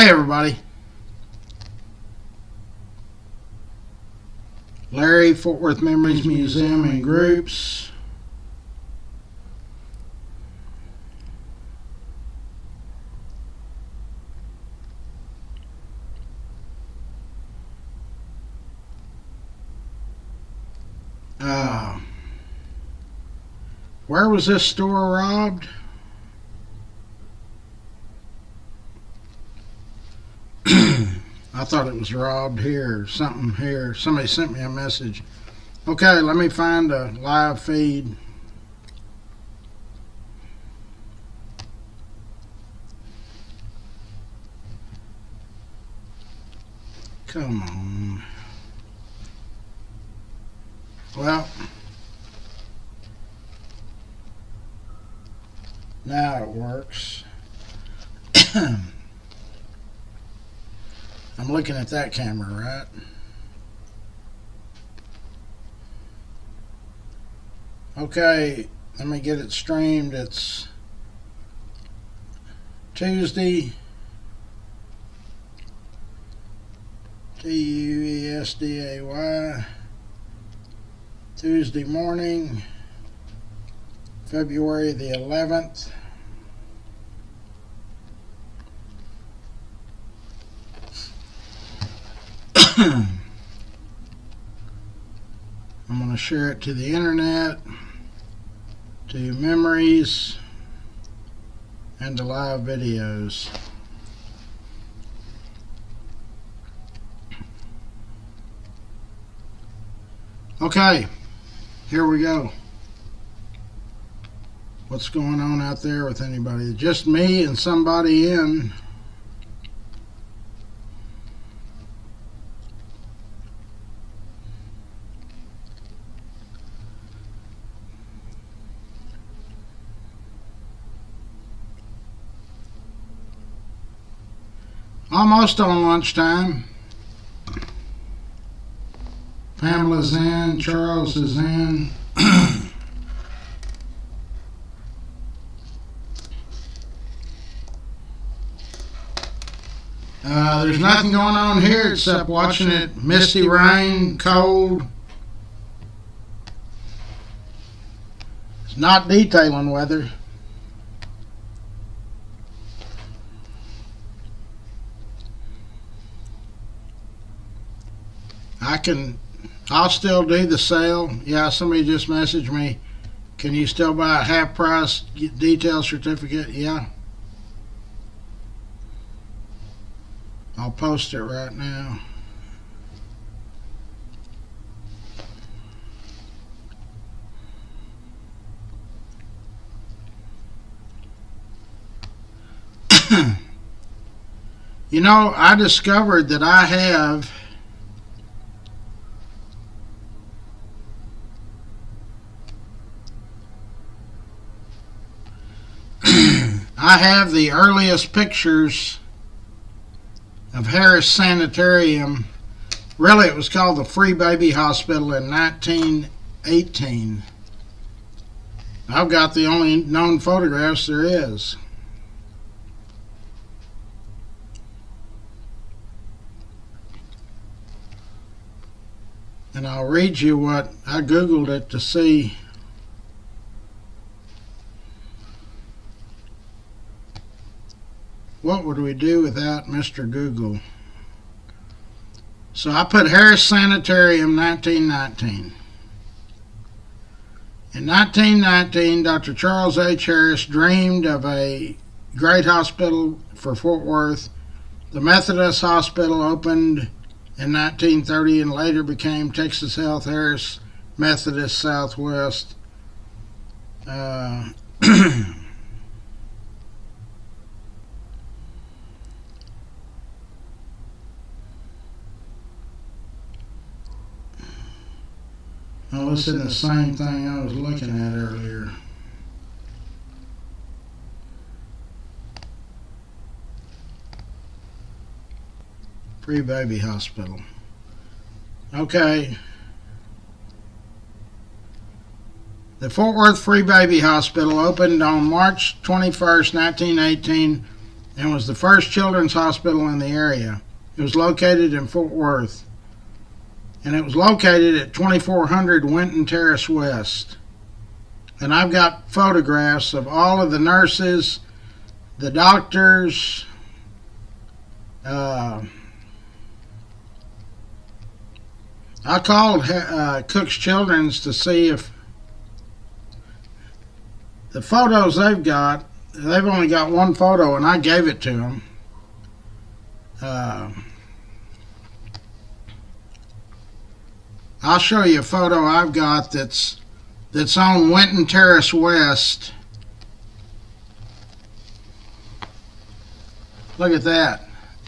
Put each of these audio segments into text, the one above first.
Hey everybody, Larry, Fort Worth Memories Museum and Groups. Where was this store robbed? I thought it was robbed here, something here. Somebody sent me a message. Okay, let me find a live feed. Come on. Well, now it works. I'm looking at that camera, right? Okay, let me get it streamed. It's Tuesday, Tuesday, Tuesday morning, February the 11th. I'm going to share it to the internet, to memories, and to live videos. Okay, here we go. What's going on out there with anybody? Just me and somebody in. Almost on lunchtime. Pamela's in, Charles is in. There's nothing going on here except watching it misty rain, cold. It's not detailing weather. I'll still do the sale. Yeah, somebody just messaged me. Can you still buy a half price detail certificate? Yeah. I'll post it right now. You know, I discovered that I have the earliest pictures of Harris Sanitarium. Really, it was called the Free Baby Hospital in 1918. I've got the only known photographs there is. And I'll read you what I Googled it to see. What would we do without Mr. Google? So I put Harris Sanitarium 1919. In 1919, Dr. Charles H. Harris dreamed of a great hospital for Fort Worth. The Methodist Hospital opened in 1930 and later became Texas Health Harris Methodist Southwest. Oh, this isn't the same thing I was looking at earlier. Free Baby Hospital. Okay. The Fort Worth Free Baby Hospital opened on March 21st, 1918 and was the first children's hospital in the area. It was located in Fort Worth, and it was located at 2400 Winton Terrace West. And I've got photographs of all of the nurses, the doctors, I called Cook's Children's to see if the photos they've only got one photo, and I gave it to them. I'll show you a photo I've got that's on Winton Terrace West. Look at that.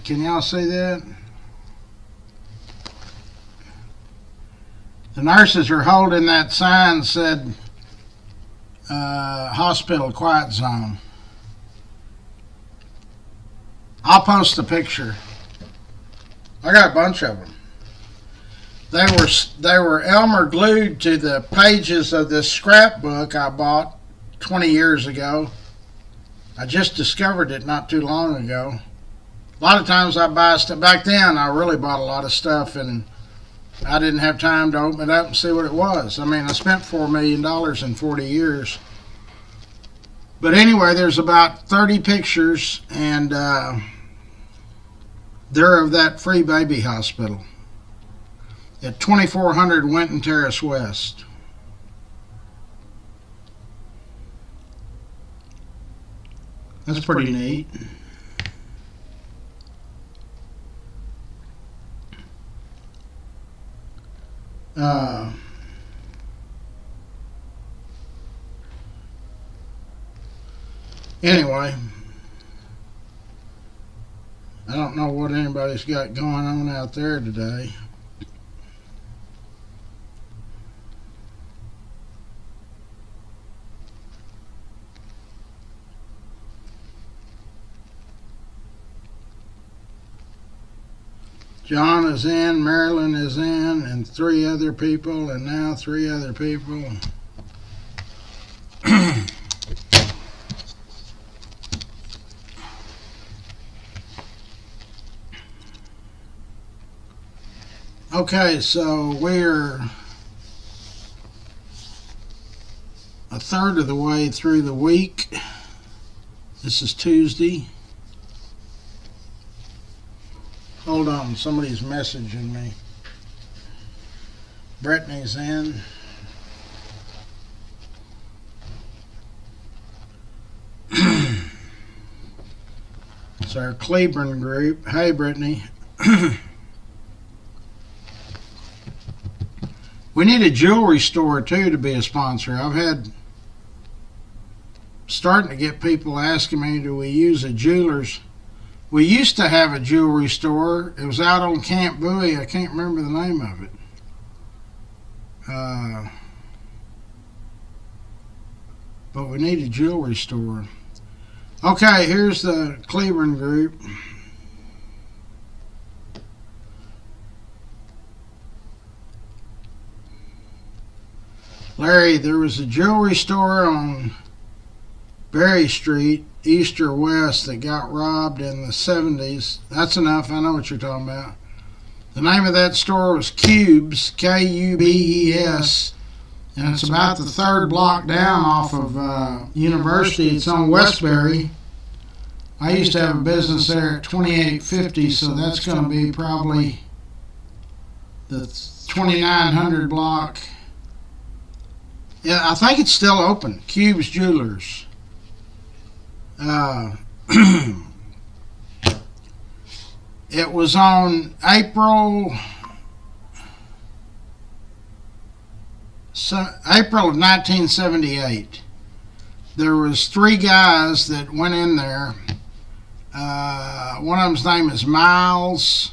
Can y'all see that? The nurses are holding that sign that said hospital quiet zone. I'll post a picture. I got a bunch of them. They were Elmer glued to the pages of this scrapbook I bought 20 years ago. I just discovered it not too long ago. A lot of times I buy stuff. Back then I really bought a lot of stuff and I didn't have time to open it up and see what it was. I mean, I spent $4 million in 40 years. But anyway, there's about 30 pictures, and they're of that free baby hospital at 2400 Winton Terrace West. That's pretty neat. Anyway, I don't know what anybody's got going on out there today. John is in, Marilyn is in, and 3 other people, and now 3 other people. Okay, so we're a third of the way through the week. This is Tuesday. Hold on, somebody's messaging me. Brittany's in. It's our Cleburne group. Hey, Brittany. We need a jewelry store, too, to be a sponsor. I've had starting to get people asking me, do we use a jeweler's? We used to have a jewelry store. It was out on Camp Bowie. I can't remember the name of it. But we need a jewelry store. Okay, here's the Cleburne group. Larry, there was a jewelry store on Berry Street, east or west, that got robbed in the 70s. That's enough. I know what you're talking about. The name of that store was Cubes, K-U-B-E-S, and it's about the 3rd block down off of University. It's on Westbury. I used to have a business there at 2850, so that's going to be probably the 2900 block. Yeah, I think it's still open. Cubes Jewelers. It was on April of 1978. There was 3 guys that went in there. One of them's name is Miles.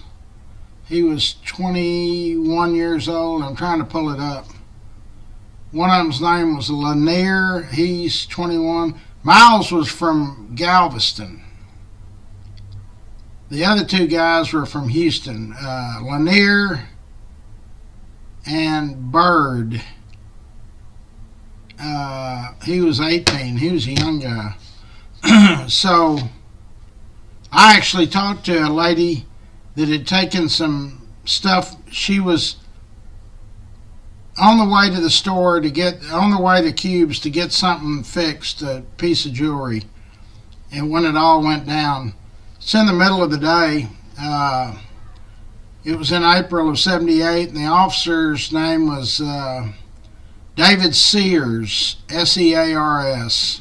He was 21 years old. I'm trying to pull it up. One of them's name was Lanier. He's 21. Miles was from Galveston. The other 2 guys were from Houston. Lanier and Bird. He was 18. He was a young guy. So I actually talked to a lady that had taken some stuff. She was on the way to the store on the way to Cubes to get something fixed, a piece of jewelry. And when it all went down, it's in the middle of the day. It was in April of '78, and the officer's name was David Sears, Sears.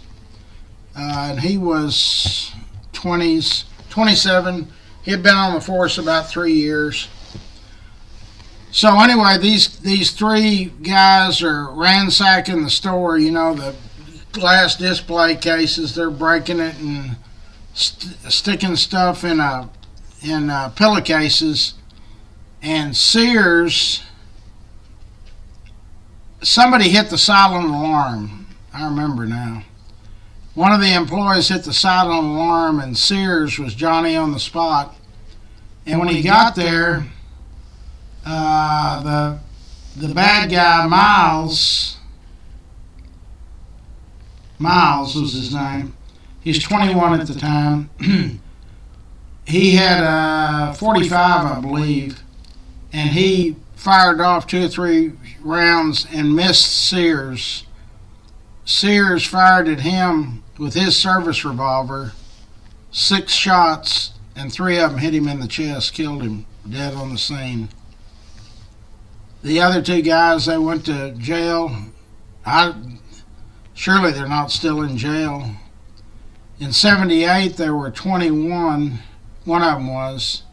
And he was 27. He had been on the force about 3 years. So anyway, these three guys are ransacking the store. You know, the glass display cases. They're breaking it and sticking stuff in pillowcases. And Sears, somebody hit the silent alarm. I remember now. One of the employees hit the silent alarm, and Sears was Johnny on the spot. And when he got there, the bad guy, Miles was his name. He's 21 at the time. He had 45, I believe, and he fired off 2 or 3 rounds and missed Sears. Sears fired at him with his service revolver, 6 shots, and 3 of them hit him in the chest, killed him dead on the scene. The other 2 guys, they went to jail. Surely they're not still in jail. In '78, there were 21. One of them was.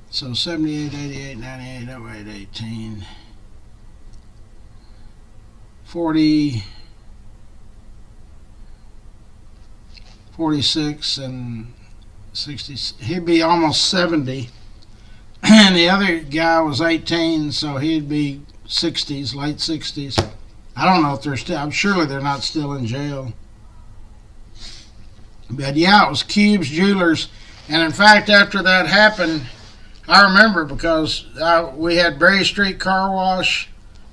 So 78, 88, 98, 08, 18, 40, 46, and 60. He'd be almost 70. And the other guy was 18, so he'd be 60s, late 60s. I don't know if they're still, I'm surely they're not still in jail. But yeah, it was Cubes Jewelers. And in fact, after that happened, I remember because we had Berry Street Car Wash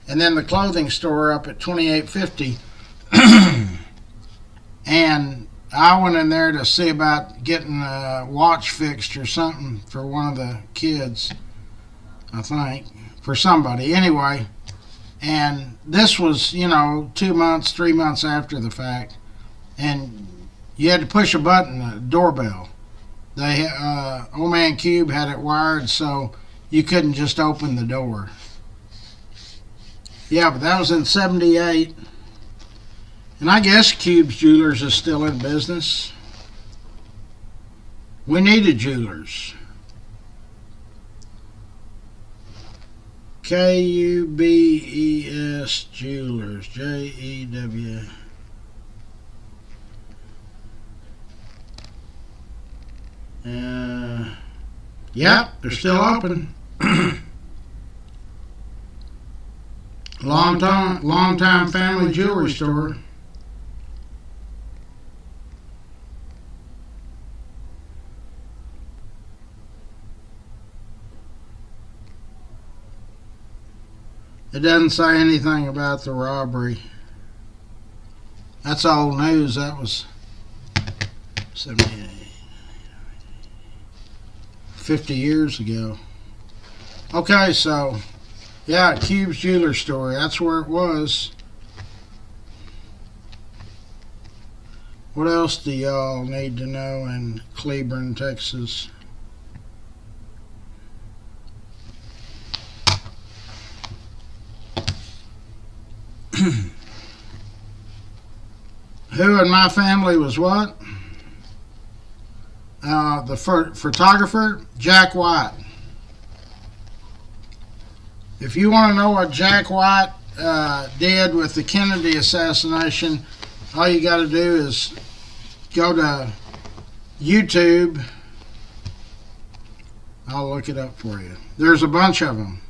and then the clothing store up at 2850. And I went in there to see about getting a watch fixed or something for one of the kids, I think, for somebody. Anyway, and this was, 2 months, 3 months after the fact. And you had to push a button, a doorbell. Old Man Cube had it wired so you couldn't just open the door. Yeah, but that was in '78. And I guess Cubes Jewelers is still in business. We needed jewelers. Kubes Jewelers, Jew. Yep, they're still open. Long time family jewelry store. It doesn't say anything about the robbery. That's old news. That was 78, 50 years ago. Okay, so yeah, Cubes Jewelry Store. That's where it was. What else do y'all need to know in Cleburne, Texas? Who in my family was what? The photographer, Jack White. If you want to know what Jack White did with the Kennedy assassination, all you got to do is go to YouTube. I'll look it up for you. There's a bunch of them.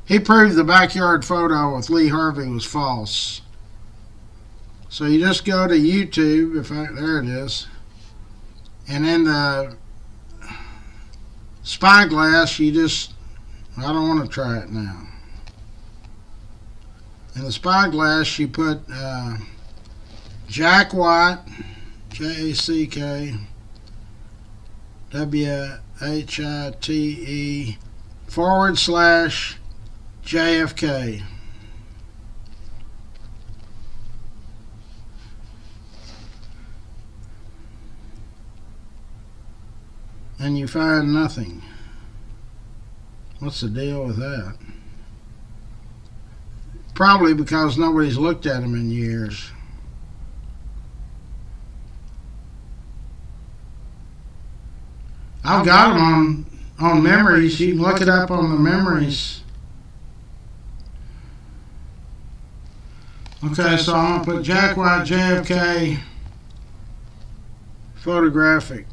He proved the backyard photo with Lee Harvey was false. So you just go to YouTube, there it is, and in the spyglass, I don't want to try it now. In the spyglass, you put Jack White, Jack, WHITE/JFK. And you find nothing. What's the deal with that? Probably because nobody's looked at them in years. I've got them on memories. You can look it up on the memories. Okay, so I'm going to put Jack White JFK photographic.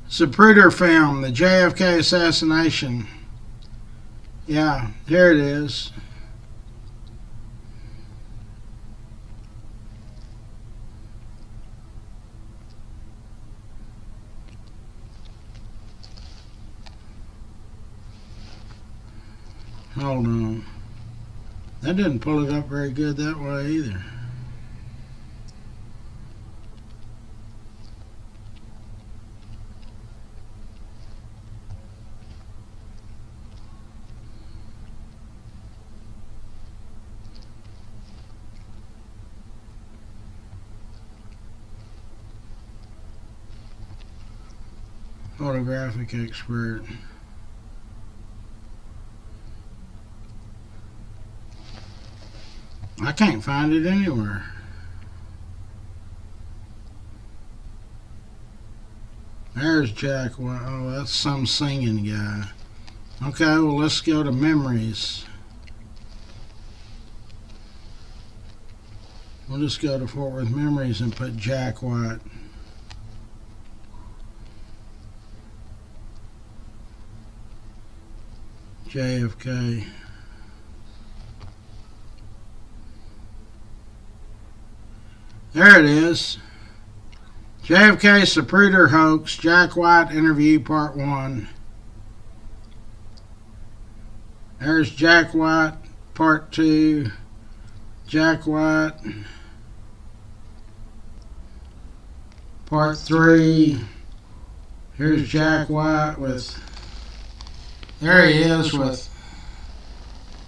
Zapruder film, the JFK assassination. Yeah, here it is. Hold on. That didn't pull it up very good that way either. Photographic expert. I can't find it anywhere. There's Jack. Oh, that's some singing guy. Okay, well, let's go to memories. We'll just go to Fort Worth Memories and put Jack White. JFK. There it is. JFK Zapruder hoax, Jack White interview part 1. There's Jack White part 2. Jack White part 3. Here's Jack White with, there he is with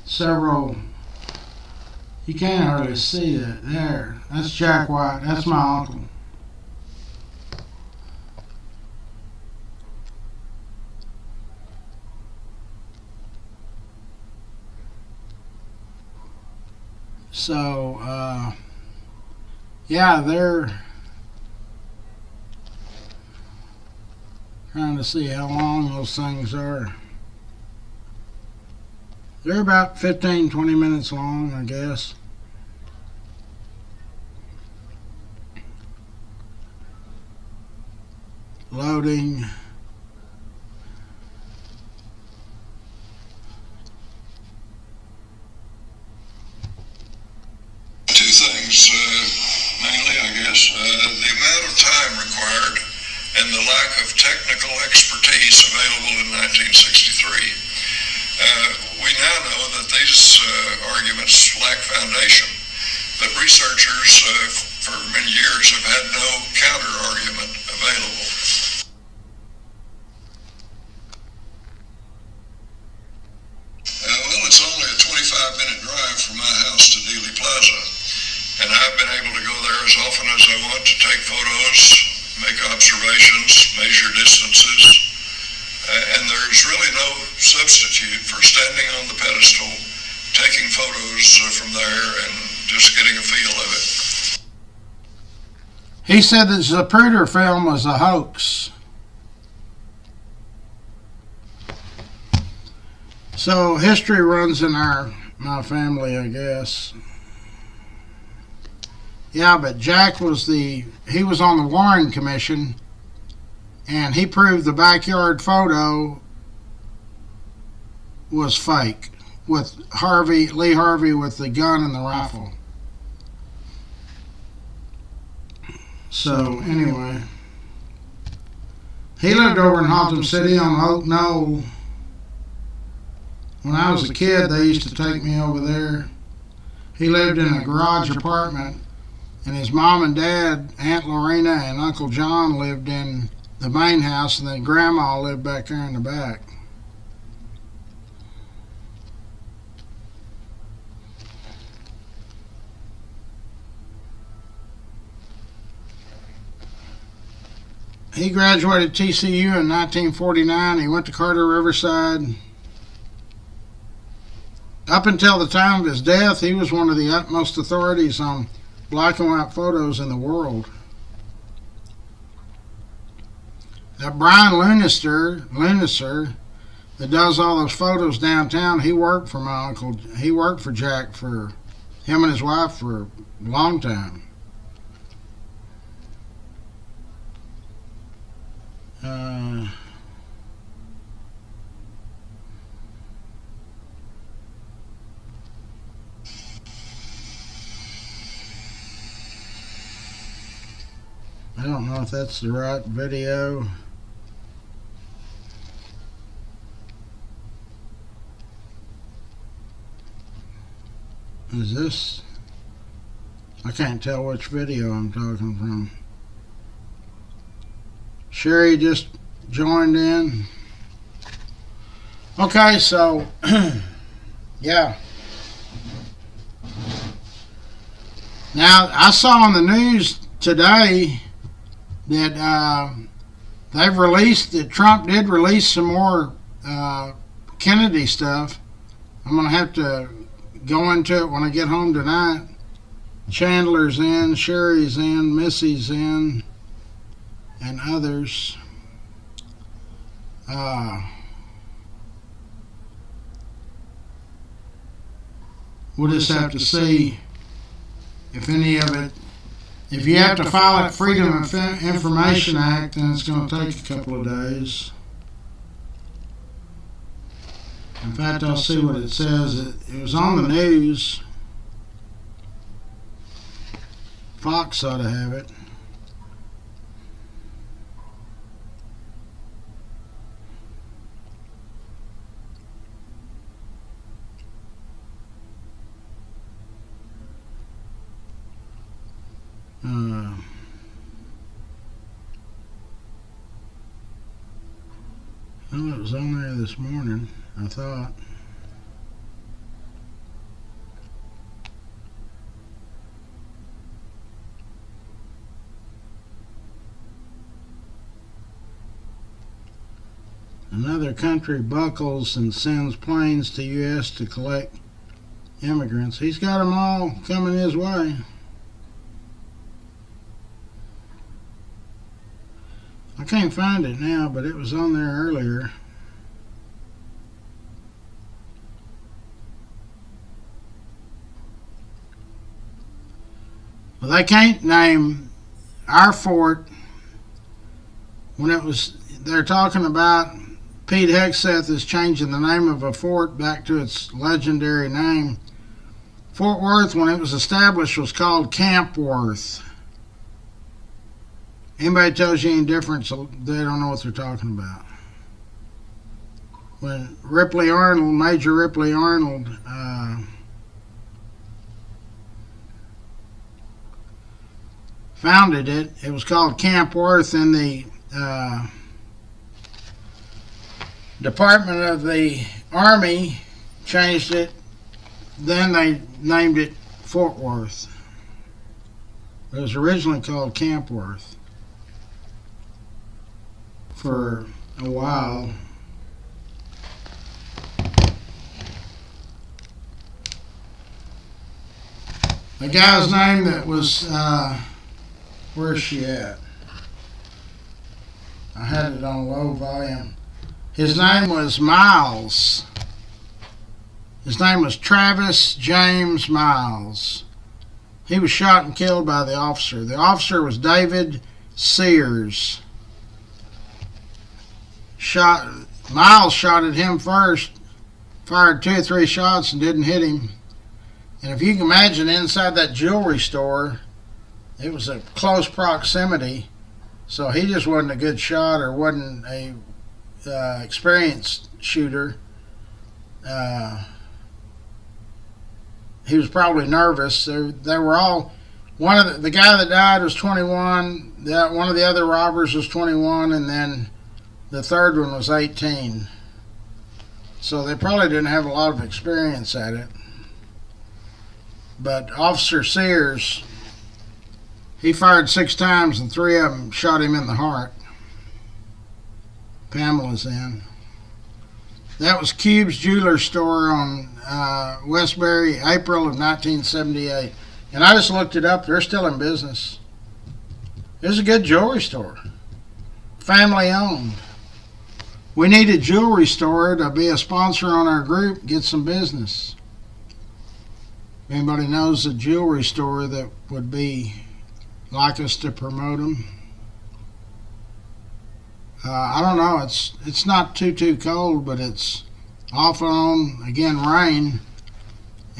several. You can't hardly see that. There. That's Jack White. That's my uncle. So, yeah, they're trying to see how long those things are. They're about 15-20 minutes long, I guess. Loading. Two things, mainly, I guess. The amount of time required and the lack of technical expertise available in 1963. We now know that these arguments lack foundation, but researchers for many years have had no counter-argument available. Well, it's only a 25-minute drive from my house to Dealey Plaza, and I've been able to go there as often as I want to take photos, make observations, measure distances. And there's really no substitute for standing on the pedestal, taking photos from there, and just getting a feel of it. He said that Zapruder film was a hoax. So history runs in my family, I guess. Yeah, but Jack was he was on the Warren Commission. And he proved the backyard photo was fake with Lee Harvey with the gun and the rifle. So anyway, he lived over in Haltom City on Oak Knoll. When I was a kid, they used to take me over there. He lived in a garage apartment, and his mom and dad, Aunt Lorena and Uncle John, lived in the main house, and then Grandma lived back there in the back. He graduated TCU in 1949. He went to Carter Riverside. Up until the time of his death, he was one of the utmost authorities on black and white photos in the world. Now, Brian Lunister, that does all those photos downtown, he worked for my uncle. He worked for Jack, for him and his wife, for a long time. I don't know if that's the right video. Is this? I can't tell which video I'm talking from. Sherry just joined in. Okay, so yeah. Now, I saw on the news today that they've released, that Trump did release some more Kennedy stuff. I'm going to have to go into it when I get home tonight. Chandler's in, Sherry's in, Missy's in, and others. We'll just have to see if any of it. If you have to file a Freedom of Information Act, then it's going to take a couple of days. In fact, I'll see what it says. It was on the news. Fox ought to have it. Well, it was on there this morning, I thought. Another country buckles and sends planes to U.S. to collect immigrants. He's got them all coming his way. I can't find it now, but it was on there earlier. Well, they can't name our fort when it was, they're talking about Pete Hegseth is changing the name of a fort back to its legendary name. Fort Worth, when it was established, was called Camp Worth. Anybody tells you any difference, they don't know what they're talking about. When Ripley Arnold, Major Ripley Arnold, founded it, it was called Camp Worth, and the Department of the Army changed it. Then they named it Fort Worth. It was originally called Camp Worth for a while. The guy's name that was, where's she at? I had it on low volume. His name was Miles. His name was Travis James Miles. He was shot and killed by the officer. The officer was David Sears. Miles shot at him first, fired 2 or 3 shots and didn't hit him. And if you can imagine, inside that jewelry store, it was a close proximity, so he just wasn't a good shot or wasn't a experienced shooter. He was probably nervous. They were all. One of the guy that died was 21. One of the other robbers was 21, and then the third one was 18. So they probably didn't have a lot of experience at it. But Officer Sears, he fired 6 times and 3 of them shot him in the heart. Pamela's in. That was Cube's Jewelry Store on Westbury, April of 1978. And I just looked it up. They're still in business. It's a good jewelry store. Family owned. We need a jewelry store to be a sponsor on our group, get some business. If anybody knows a jewelry store that would be like us to promote them. I don't know. It's not too cold, but it's off and on, again, rain.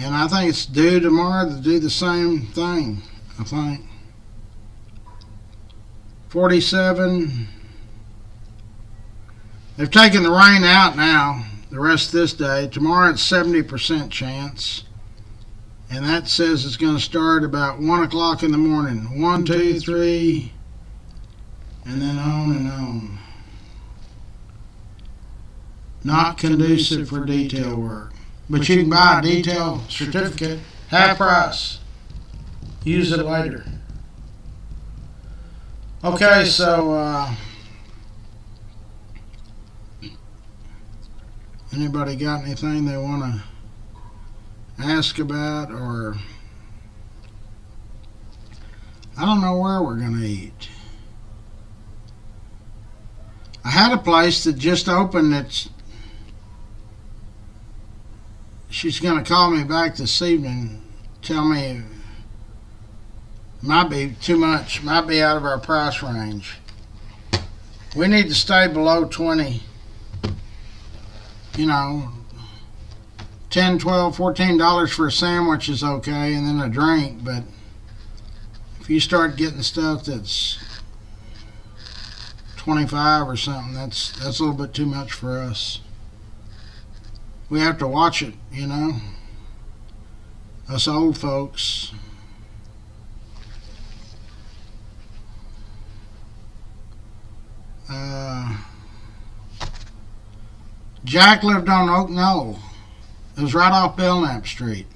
And I think it's due tomorrow to do the same thing, I think. 47. They've taken the rain out now, the rest of this day. Tomorrow it's 70% chance. And that says it's going to start about 1 o'clock in the morning. 1, 2, 3, and then on and on. Not conducive for detail work. But you can buy a detail certificate, half price. Use it later. Okay, so anybody got anything they want to ask about, or I don't know where we're going to eat. I had a place that just opened. She's going to call me back this evening, tell me it might be too much, might be out of our price range. We need to stay below 20. You know, $10, $12, $14 for a sandwich is okay, and then a drink, but if you start getting stuff that's 25 or something, that's a little bit too much for us. We have to watch it, you know. Us old folks. Jack lived on Oak Knoll. It was right off Belknap Street.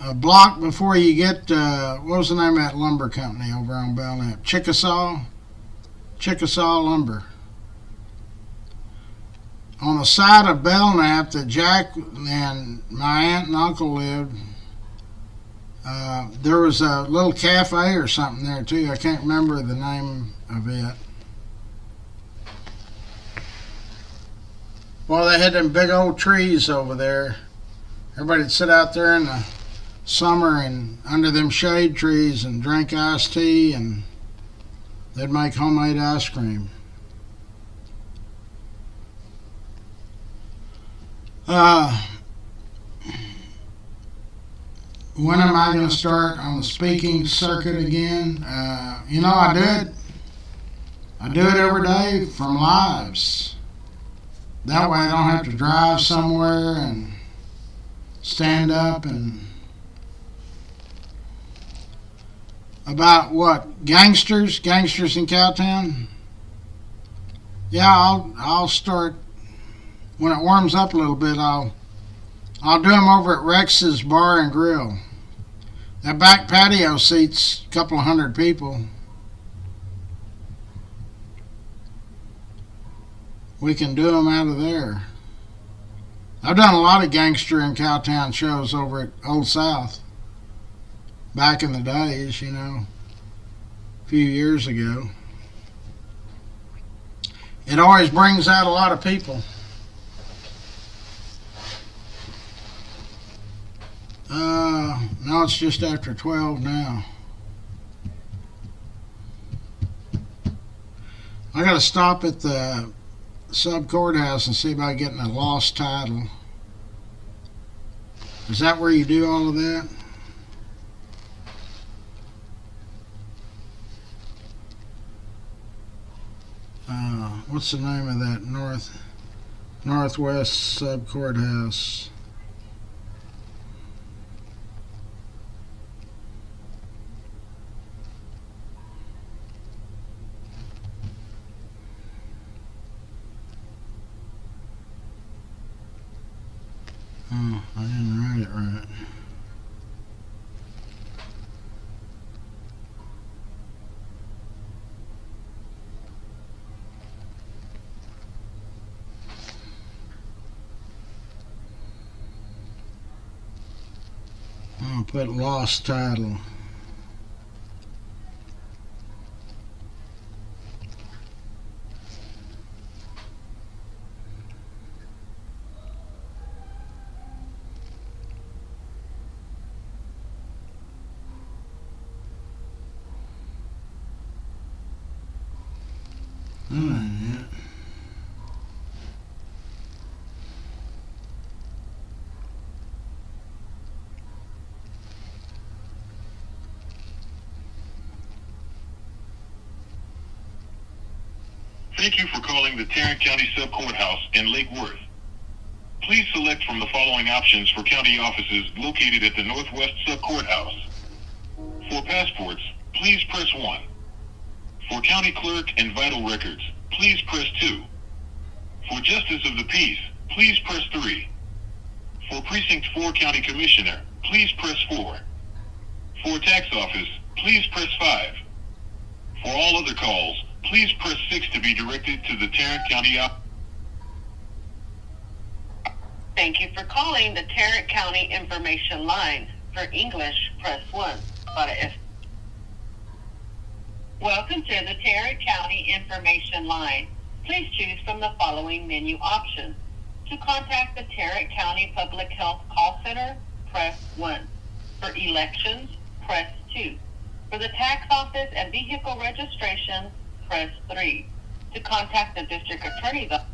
A block before you get, what was the name of that lumber company over on Belknap? Chickasaw Lumber. On the side of Belknap that Jack and my aunt and uncle lived, there was a little cafe or something there too. I can't remember the name of it. Well, they had them big old trees over there. Everybody'd sit out there in the summer and under them shade trees and drink iced tea, and they'd make homemade ice cream. When am I going to start on the speaking circuit again? You know, I do it every day from lives. That way I don't have to drive somewhere and stand up and about what? Gangsters in Cowtown? Yeah, I'll start when it warms up a little bit. I'll do them over at Rex's Bar and Grill. That back patio seats a couple of hundred people. We can do them out of there. I've done a lot of gangster in Cowtown shows over at Old South. Back in the days, you know, a few years ago. It always brings out a lot of people. No, it's just after 12 now. I gotta stop at the sub courthouse and see about getting a lost title. Is that where you do all of that? What's the name of that Northwest Sub Courthouse. Oh, I didn't write it right. I'm gonna put lost title. Yeah. Thank you for calling the Tarrant County Sub Courthouse in Lake Worth. Please select from the following options for county offices located at the Northwest Sub Courthouse. For passports, please press 1. For county clerk and vital records, please press 2. For justice of the peace, please press 3. For precinct 4 county commissioner, please press 4. For tax office, please press 5. For all other calls, please press 6 to be directed to the Tarrant County office. Thank you for calling the Tarrant County Information Line. For English, press 1. Welcome to the Tarrant County Information Line. Please choose from the following menu options. To contact the Tarrant County Public Health Call Center, press 1. For elections, press 2. For the tax office and vehicle registration, press 3. To contact the district attorney's office.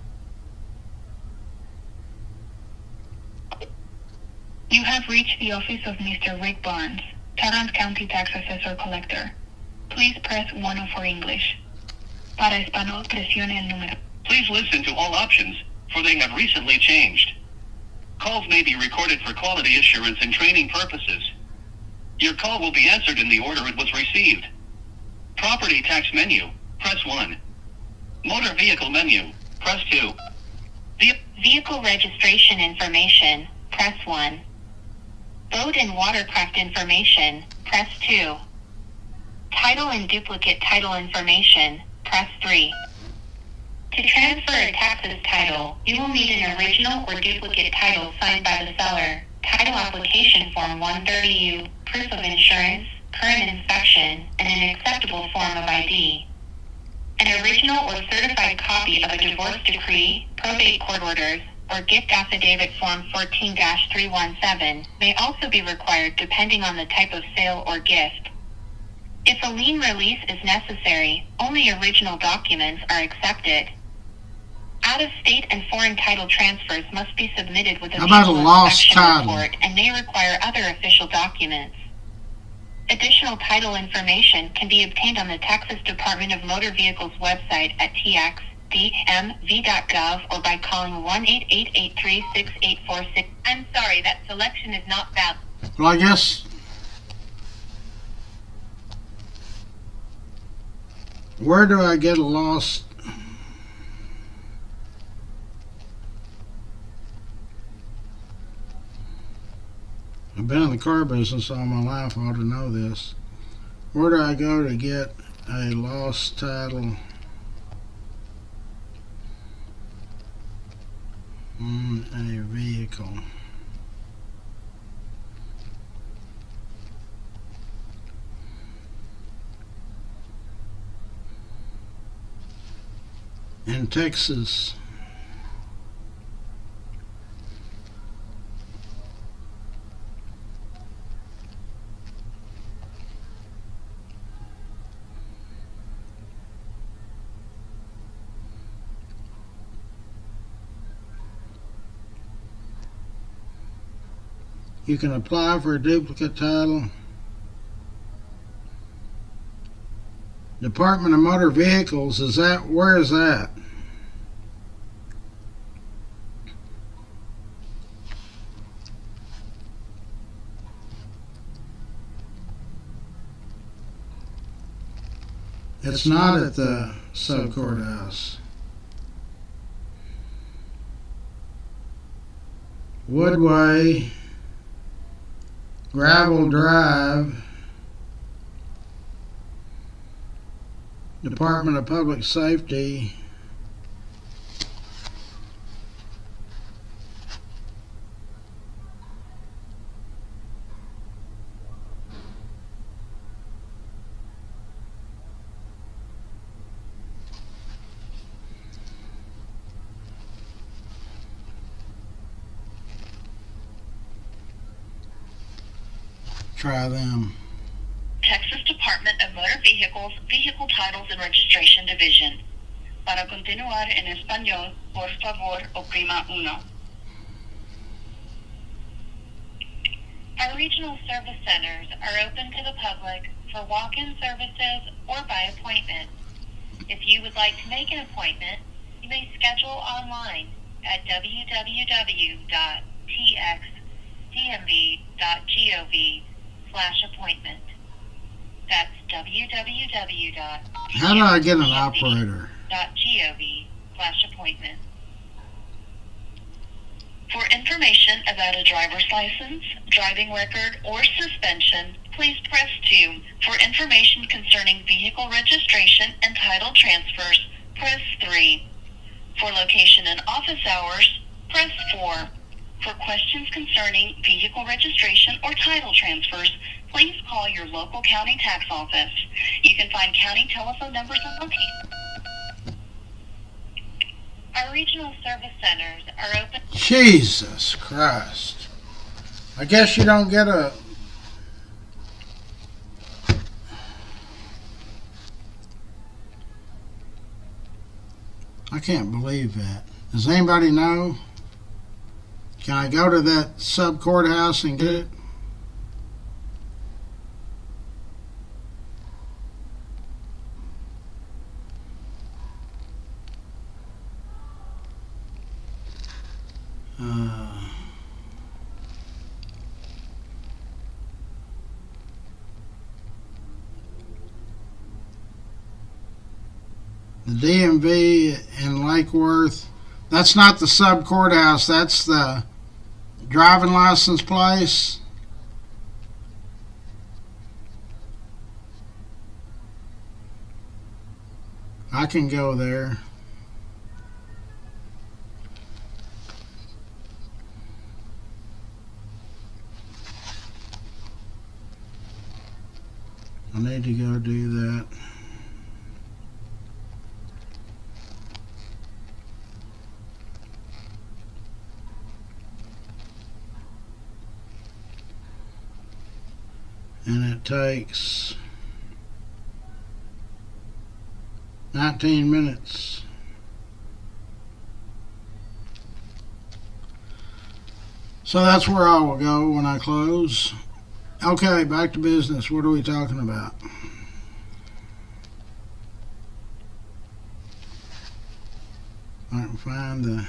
You have reached the office of Mr. Rick Barnes, Tarrant County Tax Assessor Collector. Please press 1 for English. Para español, presione el número. Please listen to all options, for they have recently changed. Calls may be recorded for quality assurance and training purposes. Your call will be answered in the order it was received. Property tax menu, press 1. Motor vehicle menu, press 2. Vehicle registration information, press 1. Boat and watercraft information, press 2. Title and duplicate title information, press 3. To transfer a taxes title, you will need an original or duplicate title signed by the seller, title application form 130U, proof of insurance, current inspection, and an acceptable form of ID. An original or certified copy of a divorce decree, probate court orders, or gift affidavit form 14-317 may also be required depending on the type of sale or gift. If a lien release is necessary, only original documents are accepted. Out-of-state and foreign title transfers must be submitted with a How about a vehicle lost inspection title? report and may require other official documents. Additional title information can be obtained on the Texas Department of Motor Vehicles website at txdmv.gov or by calling 1-888-36846. I'm sorry, that selection is not valid. Well, I guess where do I get a lost? I've been in the car business all my life. I ought to know this. Where do I go to get a lost title on a vehicle? In Texas. You can apply for a duplicate title. Department of Motor Vehicles, where is that? It's not at the sub-courthouse. Woodway, Gravel Drive, Department of Public Safety. Try them. Texas Department of Motor Vehicles, Vehicle Titles and Registration Division. Para continuar en español, por favor, oprima uno. Our regional service centers are open to the public for walk-in services or by appointment. If you would like to make an appointment, you may schedule online at www.txdmv.gov/appointment. That's www.txdmv.gov/appointment. How do I get an operator? For information about a driver's license, driving record, or suspension, please press 2. For information concerning vehicle registration and title transfers, press 3. For location and office hours, press 4. For questions concerning vehicle registration or title transfers, please call your local county tax office. You can find county telephone numbers and locations. Our regional service centers are open. Jesus Christ. I guess you don't get a... I can't believe that. Does anybody know? Can I go to that sub-courthouse and get it? The DMV in Lake Worth, that's not the sub-courthouse, that's the driving license place. I can go there. I need to go do that. And it takes 19 minutes. So that's where I will go when I close. Okay, back to business. What are we talking about? I can find the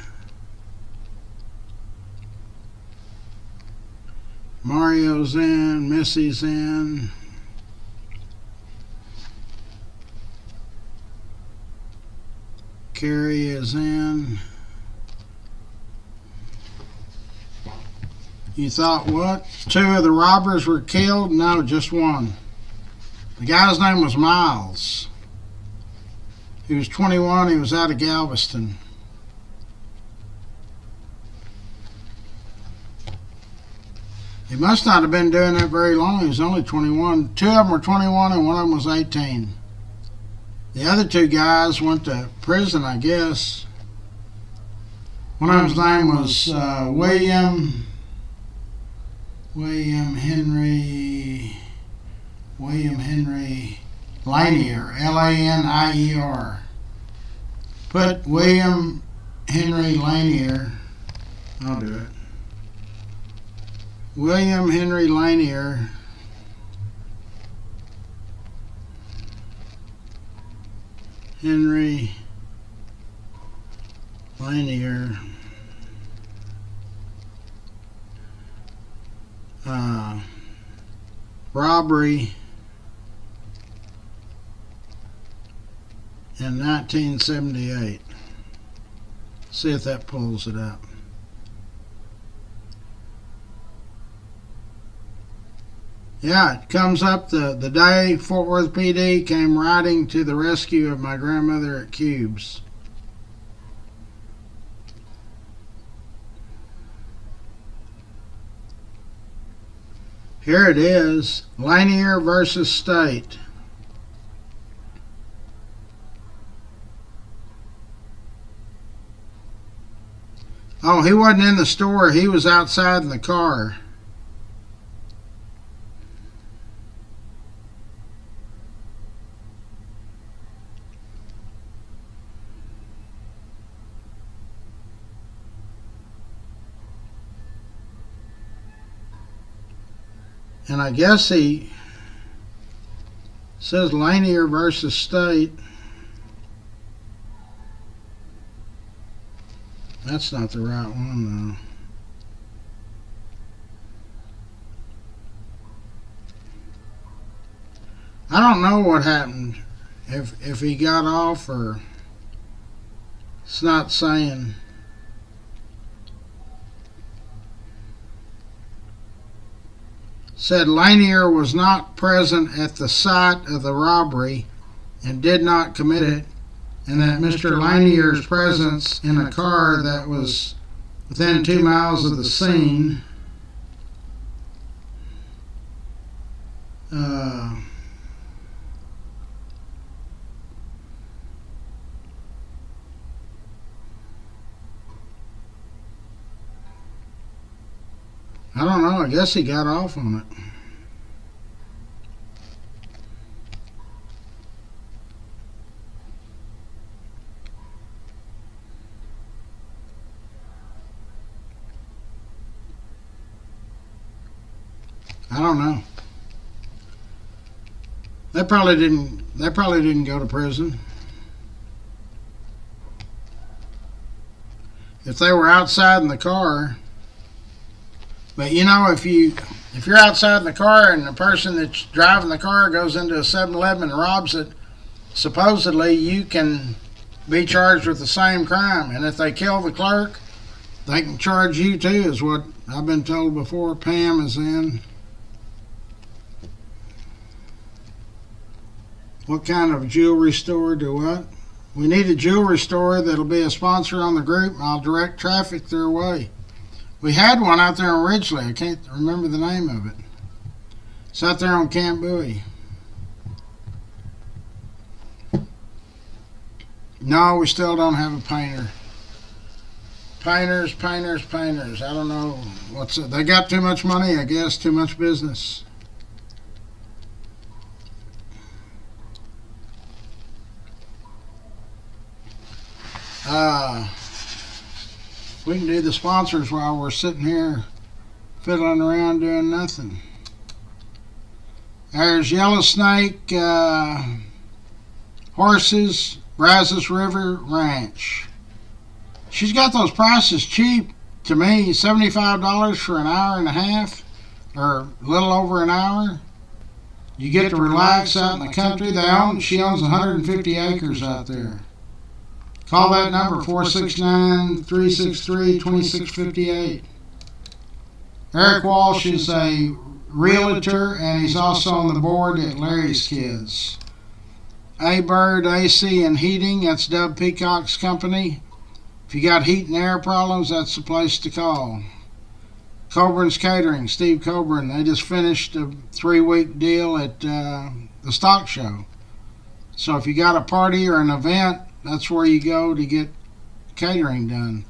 Mario's in, Missy's in. Carrie is in. You thought what? 2 of the robbers were killed? No, just one. The guy's name was Miles. He was 21. He was out of Galveston. He must not have been doing that very long. He was only 21. 2 of them were 21 and one of them was 18. The other 2 guys went to prison, I guess. One of them's name was William Henry Lanier, Lanier. Put William Henry Lanier. I'll do it. William Henry Lanier. Henry Lanier. Robbery in 1978. See if that pulls it up. Yeah, it comes up the day Fort Worth PD came riding to the rescue of my grandmother at Cubes. Here it is, Lanier versus State. Oh, he wasn't in the store, he was outside in the car. And I guess he says Lanier versus State. That's not the right one, though. I don't know what happened. If he got off or it's not saying. Said Lanier was not present at the site of the robbery and did not commit it, and that Mr. Lanier's presence in a car that was within 2 miles of the scene I don't know, I guess he got off on it. I don't know. They probably didn't go to prison. If they were outside in the car. But you know, if you're outside in the car and the person that's driving the car goes into a 7-Eleven and robs it, supposedly you can be charged with the same crime. And if they kill the clerk, they can charge you too, is what I've been told before. Pam is in. What kind of jewelry store do what? We need a jewelry store that'll be a sponsor on the group. I'll direct traffic their way. We had one out there in Ridgely. I can't remember the name of it. It's out there on Camp Bowie. No, we still don't have a painter. Painters. I don't know what's it. They got too much money, I guess, too much business. We can do the sponsors while we're sitting here fiddling around doing nothing. There's Yellow Snake Horses, Brazos River Ranch. She's got those prices cheap to me. $75 for an hour and a half, or a little over an hour. You get to relax out in the country. She owns 150 acres out there. Call that number, 469-363-2658. Eric Walsh is a realtor, and he's also on the board at Larry's Kids. A-Bird AC and Heating, that's Dub Peacock's company. If you got heat and air problems, that's the place to call. Coburn's Catering, Steve Coburn, they just finished a 3-week deal at the stock show. So if you got a party or an event, that's where you go to get catering done.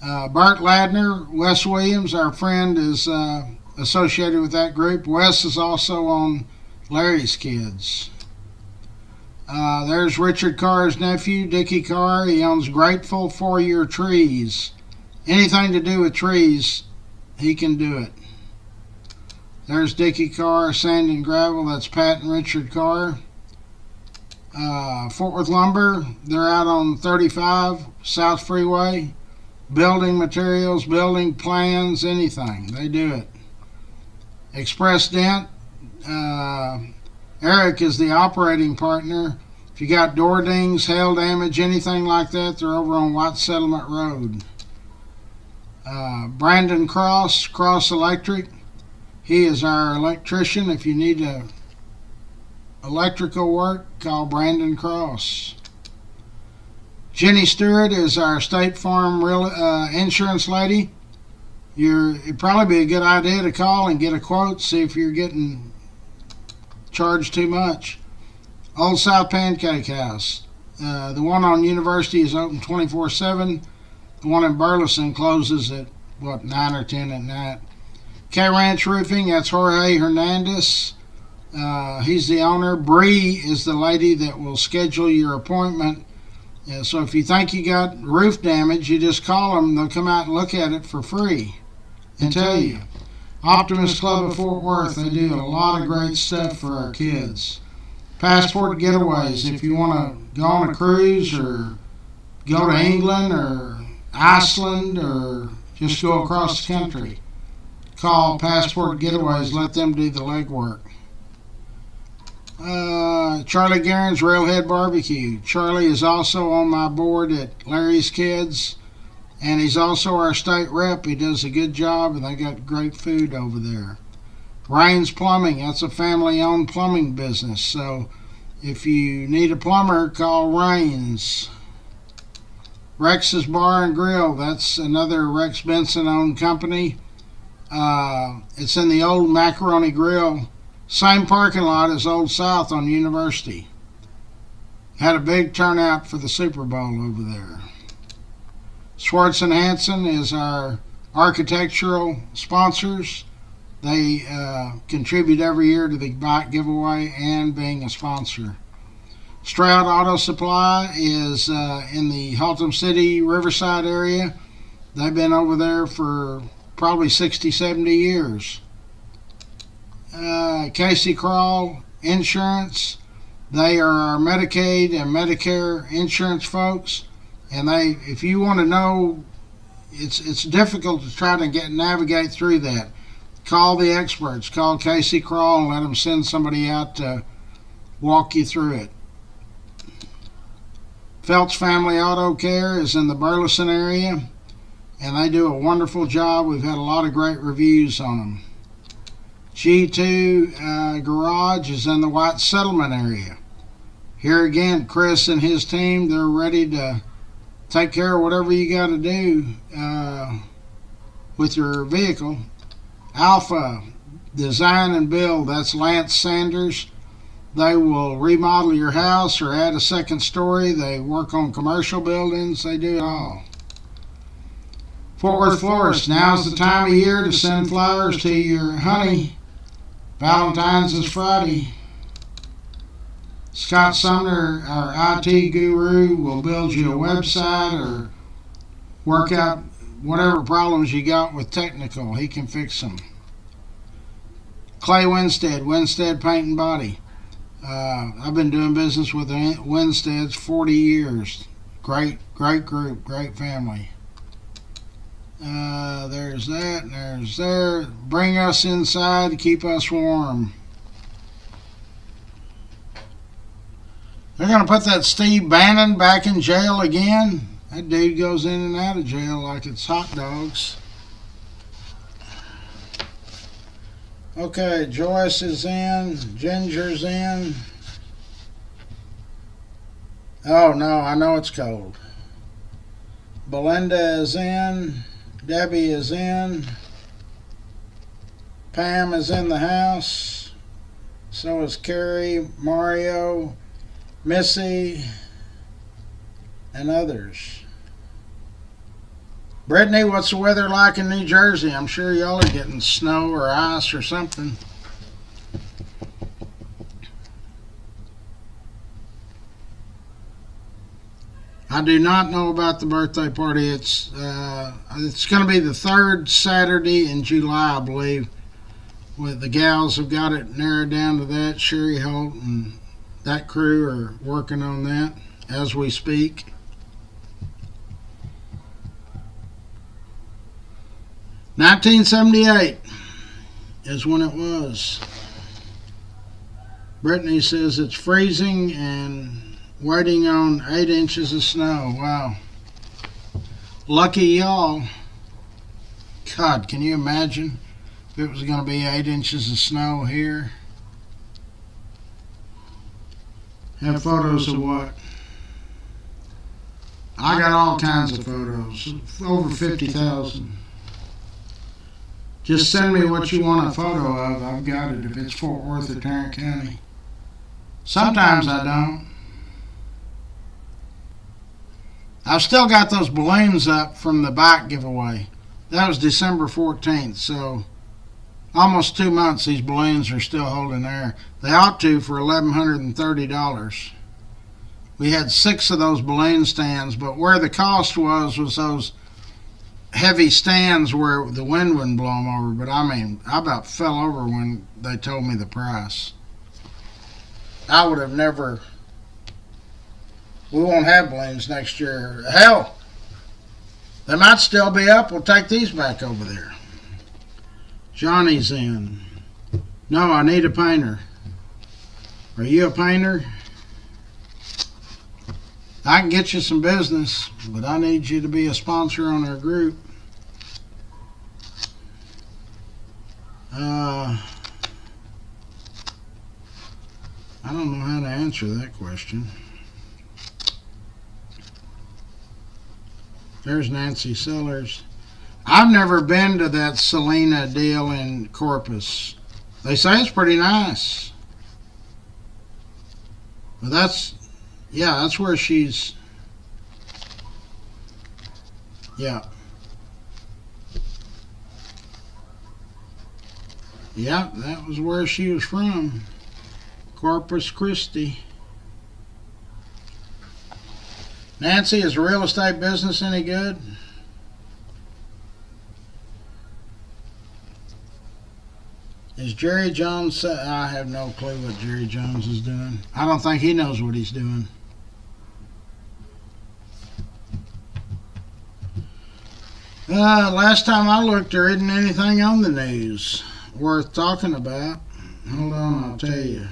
Bert Ladner, Wes Williams, our friend, is associated with that group. Wes is also on Larry's Kids. There's Richard Carr's nephew, Dickie Carr. He owns Grateful For Your Trees. Anything to do with trees, he can do it. There's Dickie Carr, Sand and Gravel. That's Pat and Richard Carr. Fort Worth Lumber, they're out on 35 South Freeway. Building materials, building plans, anything, they do it. Express Dent, Eric is the operating partner. If If you got door dings, hail damage, anything like that, they're over on White Settlement Road. Brandon Cross, Cross Electric. He is our electrician. If you need electrical work, call Brandon Cross. Jenny Stewart is our State Farm insurance lady. It'd probably be a good idea to call and get a quote, see if you're getting charged too much. Old South Pancake House. The one on University is open 24/7. The one in Burleson closes at, 9 or 10 at night. K-Ranch Roofing, that's Jorge Hernandez. He's the owner. Bree is the lady that will schedule your appointment. So if you think you got roof damage, you just call them. They'll come out and look at it for free and tell you. Optimist Club of Fort Worth, they do a lot of great stuff for our kids. Passport Getaways, if you want to go on a cruise or go to England or Iceland or just go across the country, call Passport Getaways, let them do the legwork. Charlie Guerin's Railhead Barbecue. Charlie is also on my board at Larry's Kids, and he's also our state rep. He does a good job, and they got great food over there. Rains Plumbing, that's a family-owned plumbing business, so if you need a plumber, call Rains. Rex's Bar and Grill, that's another Rex Benson-owned company. It's in the old Macaroni Grill. Same parking lot as Old South on University. Had a big turnout for the Super Bowl over there. Schwartz and Hanson is our architectural sponsors. They contribute every year to the bike giveaway and being a sponsor. Stroud Auto Supply is in the Haltom City, Riverside area. They've been over there for probably 60, 70 years. Casey Crawl Insurance, they are our Medicaid and Medicare insurance folks, and if you want to know, it's difficult to try to navigate through that. Call the experts, call Casey Crawl and let them send somebody out to walk you through it. Phelps Family Auto Care is in the Burleson area, and they do a wonderful job. We've had a lot of great reviews on them. G2 Garage is in the White Settlement area. Here again, Chris and his team, they're ready to take care of whatever you got to do with your vehicle. Alpha Design and Build, that's Lance Sanders. They will remodel your house or add a second story. They work on commercial buildings. They do it all. Fort Worth Florist, now's the time of year to send flowers to your honey. Valentine's is Friday. Scott Sumner, our IT guru, will build you a website or work out whatever problems you got with technical. He can fix them. Clay Winstead, Winstead Paint and Body. I've been doing business with the Winsteads 40 years. Great group, great family. There's that, and there's there. Bring us inside to keep us warm. They're going to put that Steve Bannon back in jail again. That dude goes in and out of jail like it's hot dogs. Okay, Joyce is in. Ginger's in. Oh no, I know it's cold. Belinda is in. Debbie is in. Pam is in the house. So is Carrie, Mario, Missy, and others. Brittany, what's the weather like in New Jersey? I'm sure y'all are getting snow or ice or something. I do not know about the birthday party. It's going to be the third Saturday in July, I believe. The gals have got it narrowed down to that. Sherry Holt and that crew are working on that as we speak. $1978 is when it was. Brittany says it's freezing and waiting on 8 inches of snow. Wow. Lucky y'all. God, can you imagine if it was going to be 8 inches of snow here? Have photos of what? I got all kinds of photos. Over 50,000. Just send me what you want a photo of. I've got it if it's Fort Worth or Tarrant County. Sometimes I don't. I've still got those balloons up from the bike giveaway. That was December 14th, so almost 2 months these balloons are still holding air. They ought to for $1,130. We had 6 of those balloon stands, but where the cost was those heavy stands where the wind wouldn't blow them over. But I mean, I about fell over when they told me the price. I would have never. We won't have balloons next year. Hell, they might still be up. We'll take these back over there. Johnny's in. No, I need a painter. Are you a painter? I can get you some business, but I need you to be a sponsor on our group. I don't know how to answer that question. There's Nancy Sellers. I've never been to that Selena deal in Corpus. They say it's pretty nice. But that's where she's. Yeah. Yeah, that was where she was from. Corpus Christi. Nancy, is real estate business any good? Is Jerry Jones? I have no clue what Jerry Jones is doing. I don't think he knows what he's doing. Last time I looked, there isn't anything on the news worth talking about. Hold on, I'll tell you.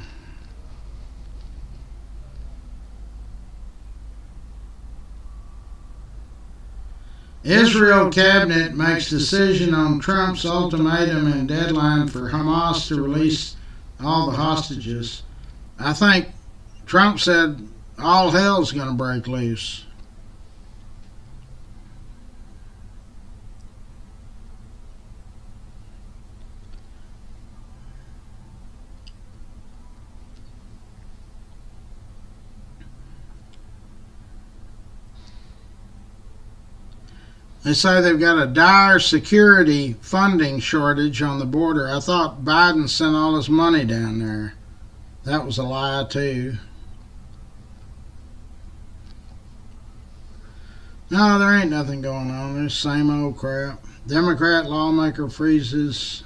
Israel cabinet makes decision on Trump's ultimatum and deadline for Hamas to release all the hostages. I think Trump said all hell's going to break loose. They say they've got a dire security funding shortage on the border. I thought Biden sent all his money down there. That was a lie, too. No, there ain't nothing going on. There's same old crap. Democrat lawmaker freezes.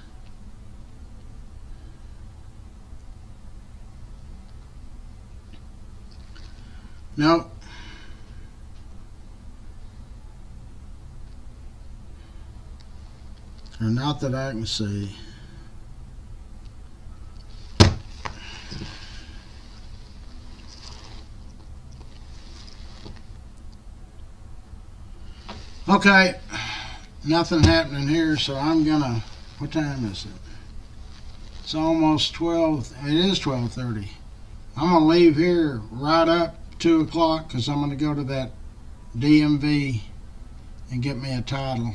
Nope. Or not that I can see. Okay, nothing happening here, so I'm gonna. What time is it? It's almost 12. It is 12:30. I'm gonna leave here right up 2 o'clock because I'm gonna go to that DMV and get me a title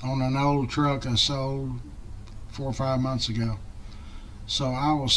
on an old truck I sold 4 or 5 months ago. So I will